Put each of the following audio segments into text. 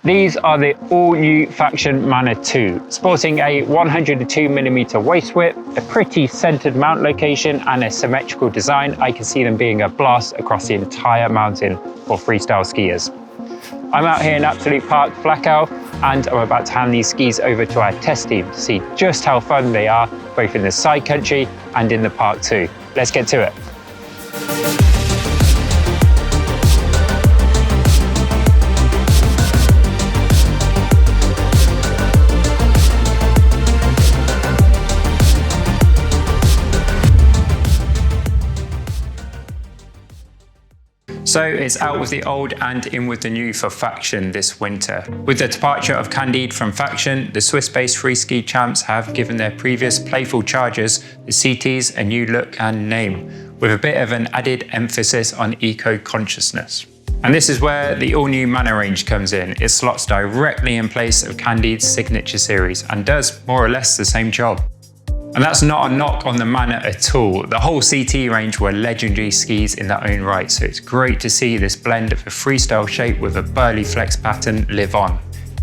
These are the all-new Faction Mana 2, sporting a 102mm waist width, a pretty centered mount location and a symmetrical design. I can see them being a blast across the entire mountain for freestyle skiers. I'm out here in Absolute Park, Flacao, and I'm about to hand these skis over to our test team to see just how fun they are, both in the side country and in the park too. Let's get to it. So it's out with the old and in with the new for Faction this winter. With the departure of Candide from Faction, the Swiss-based freeski champs have given their previous playful chargers, the CTs, a new look and name, with a bit of an added emphasis on eco-consciousness. And this is where the all-new Mana range comes in. It slots directly in place of Candide's signature series and does more or less the same job. And that's not a knock on the Mana at all. The whole CT range were legendary skis in their own right, so it's great to see this blend of a freestyle shape with a burly flex pattern live on.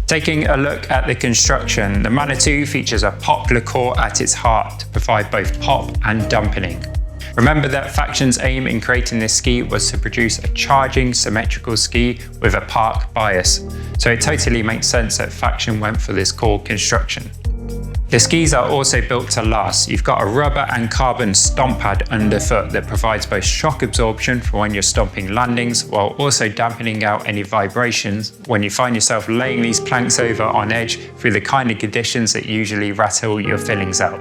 Taking a look at the construction, the Mana 2 features a poplar core at its heart to provide both pop and dampening. Remember that Faction's aim in creating this ski was to produce a charging symmetrical ski with a park bias, so it totally makes sense that Faction went for this core construction. The skis are also built to last. You've got a rubber and carbon stomp pad underfoot that provides both shock absorption for when you're stomping landings, while also dampening out any vibrations when you find yourself laying these planks over on edge through the kind of conditions that usually rattle your fillings out.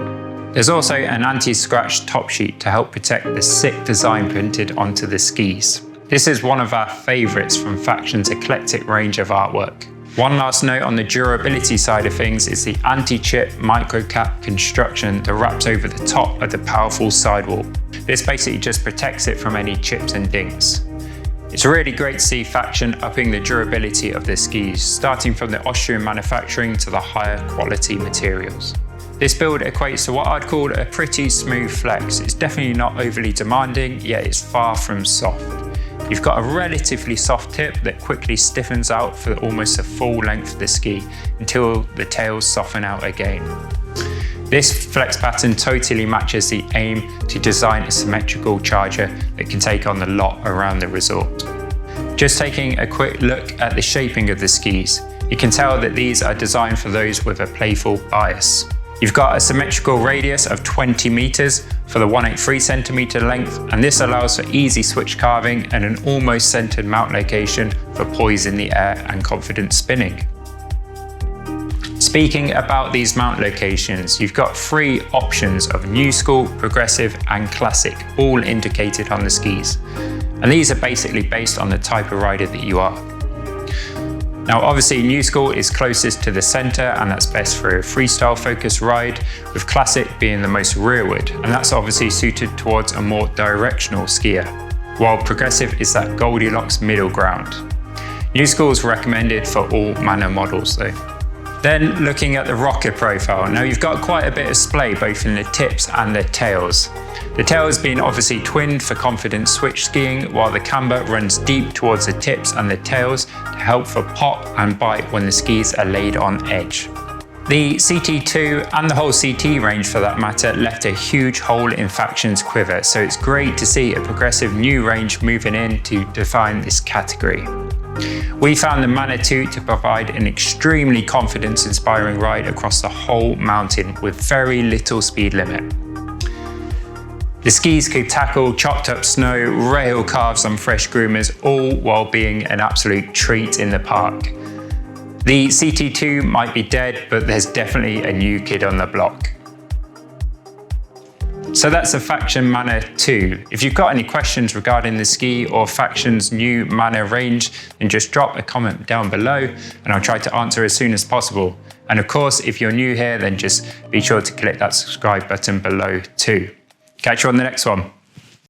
There's also an anti-scratch top sheet to help protect the sick design printed onto the skis. This is one of our favourites from Faction's eclectic range of artwork. One last note on the durability side of things is the anti-chip microcap construction that wraps over the top of the powerful sidewall. This basically just protects it from any chips and dings. It's really great to see Faction upping the durability of their skis, starting from the Austrian manufacturing to the higher quality materials. This build equates to what I'd call a pretty smooth flex. It's definitely not overly demanding, yet it's far from soft. You've got a relatively soft tip that quickly stiffens out for almost the full length of the ski until the tails soften out again. This flex pattern totally matches the aim to design a symmetrical charger that can take on the lot around the resort. Just taking a quick look at the shaping of the skis, you can tell that these are designed for those with a playful bias. You've got a symmetrical radius of 20 meters for the 183cm length, and this allows for easy switch carving and an almost centered mount location for poise in the air and confident spinning. Speaking about these mount locations, you've got 3 options of new school, progressive and classic, all indicated on the skis. And these are basically based on the type of rider that you are. Now obviously new school is closest to the center and that's best for a freestyle focused ride, with classic being the most rearward, and that's obviously suited towards a more directional skier, while progressive is that Goldilocks middle ground. New school is recommended for all Mana models though. Then looking at the rocker profile, now you've got quite a bit of splay both in the tips and the tails. The tails being obviously twinned for confident switch skiing, while the camber runs deep towards the tips and the tails to help for pop and bite when the skis are laid on edge. The CT2 and the whole CT range for that matter left a huge hole in Faction's quiver, so it's great to see a progressive new range moving in to define this category. We found the Mana 2 to provide an extremely confidence-inspiring ride across the whole mountain with very little speed limit. The skis could tackle chopped up snow, rail carves on fresh groomers, all while being an absolute treat in the park. The CT2 might be dead, but there's definitely a new kid on the block. So that's the Faction Mana 2. If you've got any questions regarding the ski or Faction's new Mana range, then just drop a comment down below and I'll try to answer as soon as possible. And of course, if you're new here, then just be sure to click that subscribe button below too. Catch you on the next one.